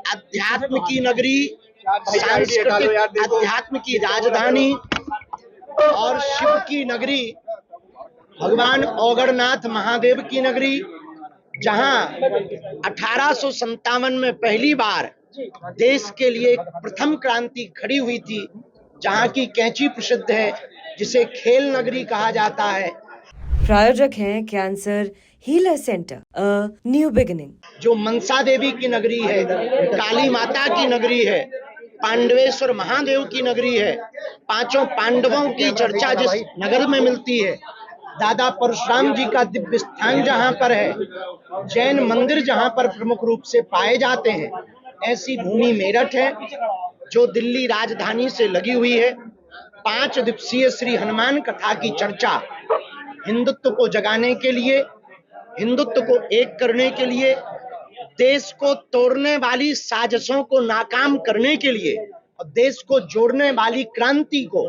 अध्यात्म की नगरी, सांस्कृतिक अध्यात्म की राजधानी और शिव की नगरी, भगवान औगरनाथ महादेव की नगरी, जहां 1857 में पहली बार देश के लिए एक प्रथम क्रांति खड़ी हुई थी, जहां की कैंची प्रसिद्ध है, जिसे खेल नगरी कहा जाता है। प्रायोजक हैं cancer healer centre, a new beginning. जो मनसा देवी की नगरी है, काली माता की नगरी है, पांडवेश्वर महादेव की नगरी है, पांचों पांडवों की चर्चा जिस नगर में मिलती है, दादा परशुराम जी का दिव्य स्थान जहां पर है, जैन मंदिर जहां पर प्रमुख रूप से पाए जाते हैं, ऐसी भूमि मेरठ है जो दिल्ली राजधानी से लगी हुई है। 5 दिवसीय श्री हनुमान कथा की चर्चा हिंदुत्व को जगाने के लिए, हिंदुत्व को एक करने के लिए, देश को तोड़ने वाली साजिशों को नाकाम करने के लिए और देश को जोड़ने वाली क्रांति को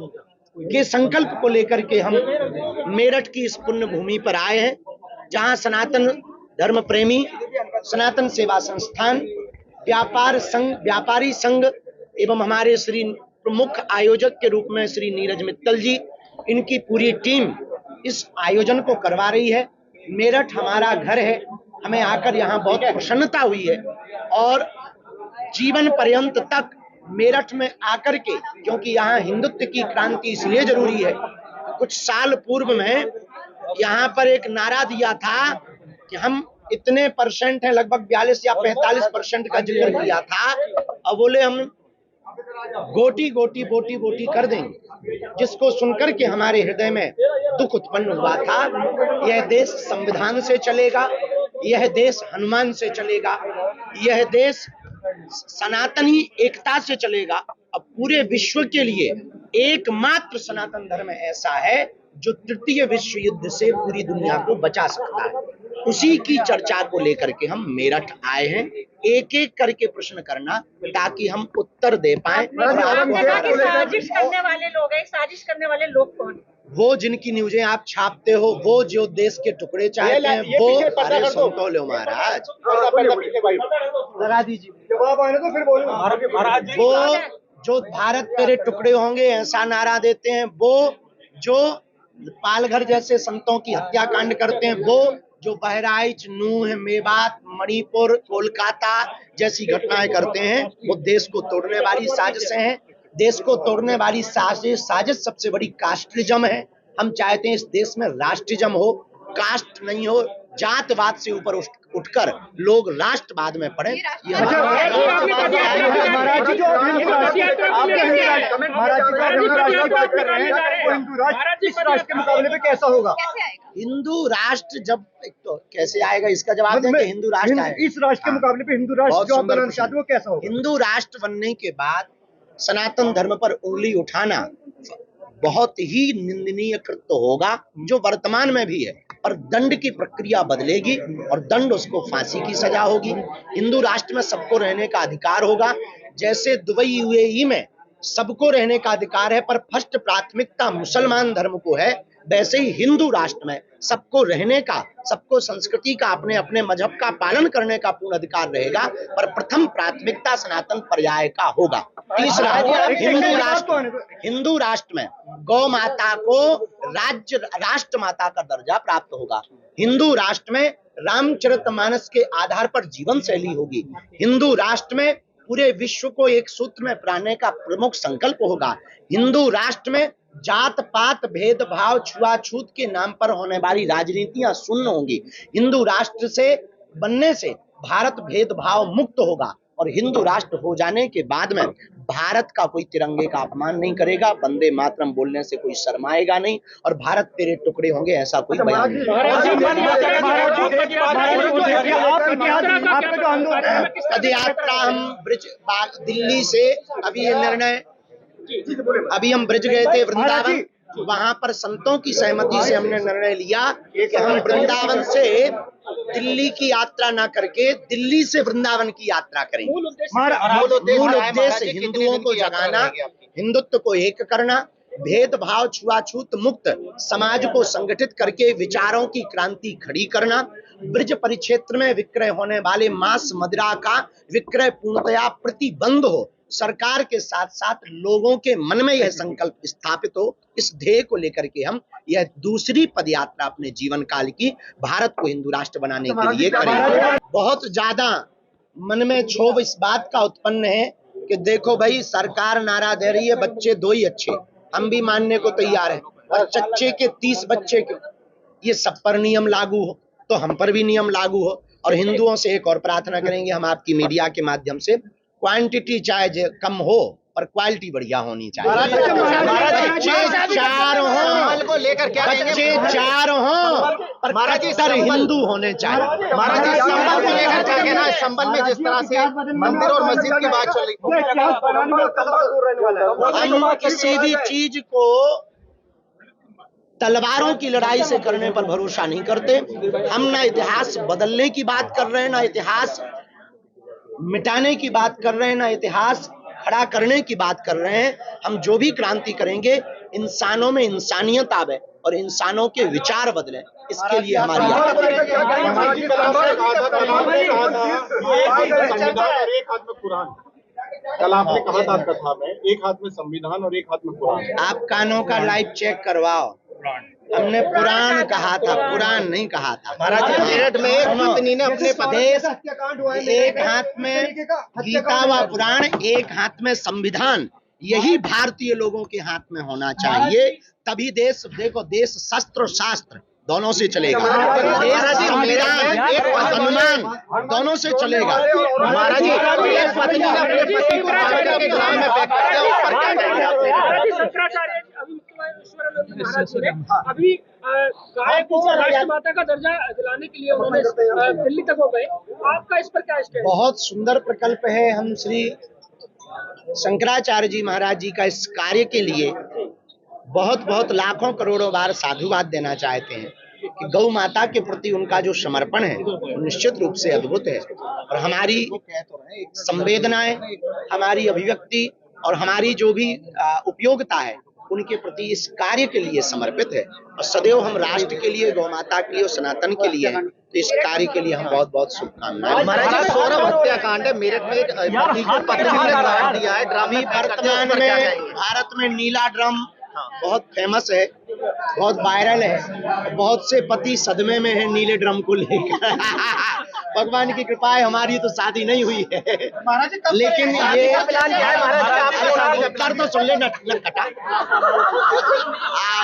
के संकल्प को लेकर के हम मेरठ की इस पुण्य भूमि पर आए हैं, जहां सनातन धर्म प्रेमी, सनातन सेवा संस्थान, व्यापारी संघ एवं हमारे श्री प्रमुख आयोजक के रूप में श्री नीरज मित्तल जी, इनकी पूरी टीम इस आयोजन को करवा रही है। मेरठ हमारा घर है, हमें आकर यहाँ बहुत प्रसन्नता हुई है और जीवन पर्यंत तक मेरठ में आकर के, क्योंकि यहाँ हिंदुत्व की क्रांति इसलिए जरूरी है, कुछ साल पूर्व में यहाँ पर एक नारा दिया था कि हम इतने परसेंट हैं, लगभग 42 या 45% का जिक्र किया था, अब बोले हम गोटी गोटी बोटी बोटी कर देंगे, जिसको सुनकर के हमारे हृदय में दुख उत्पन्न हुआ था। यह देश संविधान से चलेगा, यह देश हनुमान से चलेगा, यह देश सनातनी एकता से चलेगा। अब पूरे विश्व के लिए एकमात्र सनातन धर्म ऐसा है जो तृतीय विश्व युद्ध से पूरी दुनिया को बचा सकता है। उसी की चर्चा को लेकर के हम मेरठ आए हैं, एक एक करके प्रश्न करना ताकि हम उत्तर दे पाए। साजिश करने वाले लोग हैं, साजिश करने वाले लोग कौन? वो जिनकी न्यूज़ें आप छापते हो, वो जो देश के टुकड़े चाहते हैं, वो अरे सुन तो लो महाराज, लगा दीजिए, जवाब आने तो फिर बोलो। वो जो भारत तेरे टुकड़े होंगे ऐसा नारा देते हैं, वो जो पालघर जैसे संतों की हत्याकांड करते हैं, वो जो बहराइच, नूह, मेवात, मणिपुर, कोलकाता जैसी घटनाएं करते हैं, वो देश को तोड़ने वाली साजिशें हैं। देश को तोड़ने वाली साजिश सबसे बड़ी कास्टिज्म है। हम चाहते हैं इस देश में राष्ट्रिज्म हो, कास्ट नहीं हो, जातवाद से ऊपर उठकर लोग राष्ट्रवाद में पड़े। कैसा होगा हिंदू राष्ट्र? जब तो कैसे आएगा, इसका जवाब देंगे। हिंदू राष्ट्र आएगा, इस राष्ट्र के मुकाबले पे हिंदू राष्ट्र जो आप बनाना चाहते हो, कैसा होगा? हिंदू राष्ट्र बनने के बाद सनातन धर्म पर उंगली उठाना बहुत ही निंदनीय कृत्य होगा, जो वर्तमान में भी है, पर दंड की प्रक्रिया बदलेगी और दंड उसको फांसी की सजा होगी। हिंदू राष्ट्र में सबको रहने का अधिकार होगा, जैसे दुबई यूएई में सबको रहने का अधिकार है, पर फर्स्ट प्राथमिकता मुसलमान धर्म को है, वैसे ही हिंदू राष्ट्र में सबको रहने का, सबको संस्कृति का, अपने अपने मजहब का पालन करने का पूर्ण अधिकार रहेगा, पर प्रथम प्राथमिकता सनातन पर्याय का होगा। तीसरा, हिंदू राष्ट्र में गौ माता को राष्ट्र माता का दर्जा प्राप्त होगा। हिंदू राष्ट्र में रामचरितमानस के आधार पर जीवन शैली होगी। हिंदू राष्ट्र में पूरे विश्व को एक सूत्र में पिराने का प्रमुख संकल्प होगा। हिंदू राष्ट्र में जात पात, भेदभाव, छुआछूत के नाम पर होने वाली राजनीतियां शून्य होंगी। हिंदू राष्ट्र से बनने से भारत भेदभाव मुक्त होगा और हिंदू राष्ट्र हो जाने के बाद में भारत का कोई तिरंगे का अपमान नहीं करेगा, वंदे मातरम बोलने से कोई शर्माएगा नहीं और भारत तेरे टुकड़े होंगे ऐसा कोई बयान नहीं। पदयात्रा हम ब्रिज दिल्ली से अभी ये निर्णय, अभी हम ब्रिज गए थे वृंदावन, वहां पर संतों की सहमति से हमने निर्णय लिया कि हम वृंदावन से दिल्ली की यात्रा ना करके दिल्ली से वृंदावन की यात्रा करेंगे। मूल उद्देश्य हिंदुओं को जगाना, हिंदुत्व को एक करना, भेदभाव छुआछूत मुक्त समाज को संगठित करके विचारों की क्रांति खड़ी करना ब्रज परिक्षेत्र में विक्रय होने वाले मांस मदिरा का विक्रय पूर्णतया प्रतिबंध हो। सरकार के साथ साथ लोगों के मन में यह संकल्प स्थापित हो। इस ध्येय को लेकर के हम यह दूसरी पदयात्रा अपने जीवन काल की भारत को हिंदू राष्ट्र बनाने के लिए करेंगे। बहुत ज्यादा मन में क्षोभ इस बात का उत्पन्न है कि देखो भाई, सरकार नारा दे रही है बच्चे दो ही अच्छे, हम भी मानने को तैयार हैं, और चच्चे के 30 बच्चे क्यों? ये सब पर नियम लागू हो तो हम पर भी नियम लागू हो। और हिंदुओं से एक और प्रार्थना करेंगे हम आपकी मीडिया के माध्यम से, क्वांटिटी चाहे कम हो पर क्वालिटी बढ़िया होनी चाहिए। बच्चे 4 हों को लेकर क्या बच्चे 4 हों पर 75 हिंदू होने चाहिए। महाराज जी, संबल को लेकर चाहिए ना, संबल में जिस तरह से मंदिर और मस्जिद की बात चल रही, हम किसी भी चीज को तलवारों की लड़ाई से करने पर भरोसा नहीं करते। हम ना इतिहास बदलने की बात कर रहे हैं, ना इतिहास मिटाने की बात कर रहे हैं, ना इतिहास खड़ा करने की बात कर रहे हैं। हम जो भी क्रांति करेंगे, इंसानों में इंसानियत आवे और इंसानों के विचार बदले, इसके लिए हमारी एक हाथ में कुरान, कल आपने कहा था कथा में, एक हाथ में संविधान और एक हाथ में कुरान। आप कानों का लाइव चेक करवाओ, हमने पुराण कहा था, पुराण नहीं कहा था। महाराज जी, मेरठ में एक पत्नी ने अपने प्रदेश एक हाथ में गीता व पुराण, एक हाथ में संविधान, यही भारतीय लोगों के हाथ में होना चाहिए। तभी देश, देखो देश शस्त्र और शास्त्र दोनों से चलेगा, देश संविधान एक अनुमान दोनों से चलेगा। महाराज जी, एक पत्नी ने अपने पति को पालने के ग्राम में फेंक दिया, ऊपर क्या करेंगे? शंकराचार्य अभी मुख्यमंत्री महाराज जी ने अभी गाय को राष्ट्र माता का दर्जा दिलाने के लिए उन्होंने दिल्ली तक हो गए, आपका इस पर क्या स्टैंड? बहुत सुंदर प्रकल्प है। हम श्री शंकराचार्य जी महाराज जी का इस कार्य के लिए बहुत बहुत लाखों करोड़ों बार साधुवाद देना चाहते हैं कि गौ माता के प्रति उनका जो समर्पण है वो निश्चित रूप से अद्भुत है। और हमारी संवेदनाएं, हमारी अभिव्यक्ति और हमारी जो भी उपयोगिता है उनके प्रति इस कार्य के लिए समर्पित है। और सदैव हम राष्ट्र के लिए, गौ माता के लिए और सनातन के लिए हैं, तो इस कार्य के लिए हम बहुत बहुत शुभकामनाएं। महाराज जी, सौरभ हत्याकांड है, मेरठ में एक पति को पत्नी ने ड्राम दिया है, ड्राम अभी वर्तमान में भारत में नीला ड्रम बहुत फेमस है, बहुत वायरल है। बहुत से पति सदमे में हैं नीले ड्रम को लेकर। भगवान की कृपा है, हमारी तो शादी नहीं हुई है, लेकिन ये उत्तर तो सुन ले नटखटा।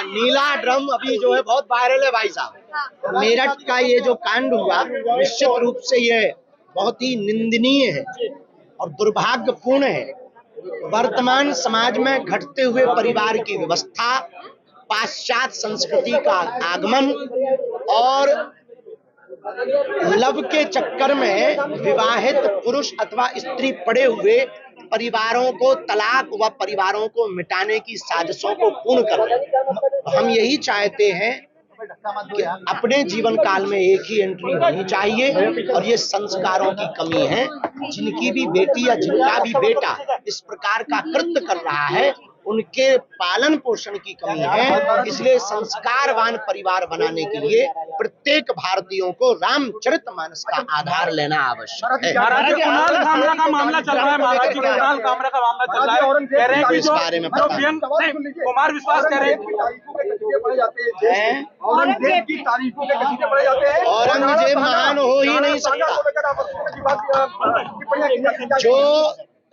नीला ड्रम अभी जो है बहुत वायरल है भाई साहब। मेरठ का ये जो कांड हुआ, निश्चित रूप से ये बहुत ही निंदनीय है और दुर्भाग्यपूर्ण है। वर्तमान समाज में घटते हुए परिवार की व्यवस्था, पाश्चात्य संस्कृति का आगमन और लव के चक्कर में विवाहित पुरुष अथवा स्त्री पड़े हुए परिवारों को तलाक व परिवारों को मिटाने की साजिशों को पूर्ण करना। हम यही चाहते हैं कि अपने जीवन काल में एक ही एंट्री होनी चाहिए, और ये संस्कारों की कमी है। जिनकी भी बेटी या जिनका भी बेटा इस प्रकार का कृत्य कर रहा है, उनके पालन पोषण की कमी है। इसलिए संस्कारवान परिवार बनाने के लिए प्रत्येक भारतीयों को रामचरितमानस का आधार लेना आवश्यक है। महाराज जी, कुणाल कामरा का मामला चल रहा है, महाराज जी कुणाल कामरा का मामला चल रहा है, कह रहे हैं कि इस बारे में पता कुमार विश्वास कह रहे हैं औरंगजेब महान हो ही नहीं सकता। जो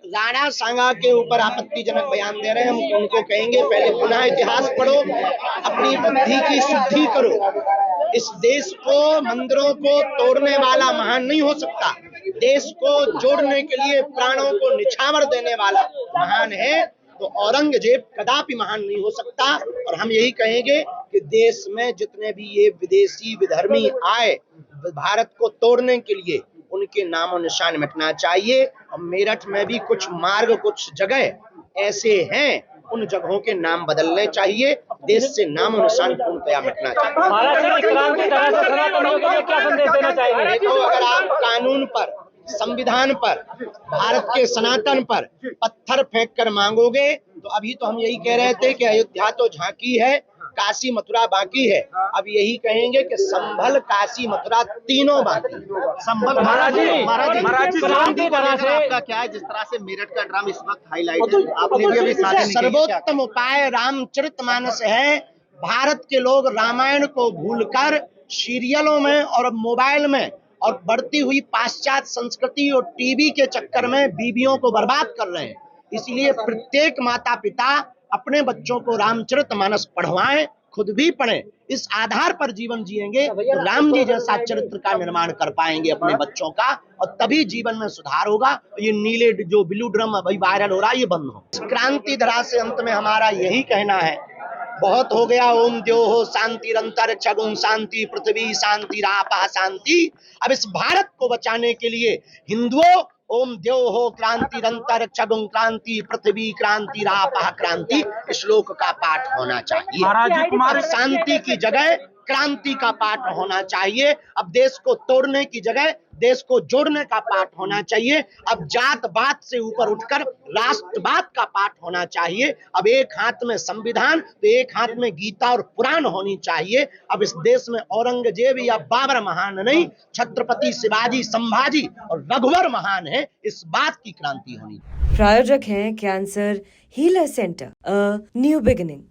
राणा सांगा के ऊपर आपत्तिजनक बयान दे रहे हैं, हम उनको कहेंगे पहले पुनः इतिहास पढ़ो, अपनी बुद्धि की शुद्धि करो। इस देश को, मंदिरों को तोड़ने वाला महान नहीं हो सकता, देश को जोड़ने के लिए प्राणों को निछावर देने वाला महान है। तो औरंगजेब कदापि महान नहीं हो सकता। और हम यही कहेंगे कि देश में जितने भी ये विदेशी विधर्मी आए भारत को तोड़ने के लिए, उनके नामो निशान मिटना चाहिए। और मेरठ में भी कुछ मार्ग, कुछ जगह ऐसे हैं, उन जगहों के नाम बदलने चाहिए। देश से नामो निशान पूर्णतया मिटना चाहिए। देखो, अगर आप कानून पर, संविधान पर, भारत के सनातन पर पत्थर फेंक कर मांगोगे, तो अभी तो हम यही कह रहे थे कि अयोध्या तो झांकी है, काशी मथुरा बाकी है। अब यही कहेंगे कि संभल काशी मथुरा तीनों बाकी। संभल महाराज जी, महाराज जी क्रांति तरह से आपका क्या है, जिस तरह से मेरठ का ड्राम इस वक्त हाईलाइट है, आपने भी अभी साथ ही सर्वोत्तम उपाय रामचरितमानस है। भारत के लोग रामायण को भूलकर सीरियलों में और मोबाइल में और बढ़ती हुई पाश्चात्य संस्कृति और टीवी के चक्कर में बीवियों को बर्बाद कर रहे हैं। इसलिए प्रत्येक माता पिता अपने बच्चों को रामचरितमानस पढ़वाएं, खुद भी पढ़ें। इस आधार पर जीवन जिएंगे तो राम जी जैसा चरित्र का निर्माण कर पाएंगे अपने बच्चों का, और तभी जीवन में सुधार होगा। ये नीले जो ब्लू ड्रम अभी वायरल हो रहा है, ये बंद हो। क्रांति धरा से अंत में हमारा यही कहना है, बहुत हो गया ओम द्योः शांतिरंतरिक्ष गुं शांति पृथ्वी शांति रापः शांति। अब इस भारत को बचाने के लिए हिंदुओं ओम द्योः क्रांतिरंतरिक्ष गुं क्रांति पृथ्वी क्रांति रापः क्रांति श्लोक का पाठ होना चाहिए। महाराज जी कुमार शांति की जगह क्रांति का पाठ होना चाहिए। अब देश को तोड़ने की जगह देश को जोड़ने का पाठ होना चाहिए। अब जात बात से ऊपर उठकर राष्ट्रवाद का पाठ होना चाहिए। अब एक हाथ में संविधान तो एक हाथ में गीता और पुराण होनी चाहिए। अब इस देश में औरंगजेब या बाबर महान नहीं, छत्रपति शिवाजी संभाजी और रघुवर महान है। इस बात की क्रांति होनी। प्रायोजक हैं cancer healer centre, a new beginning.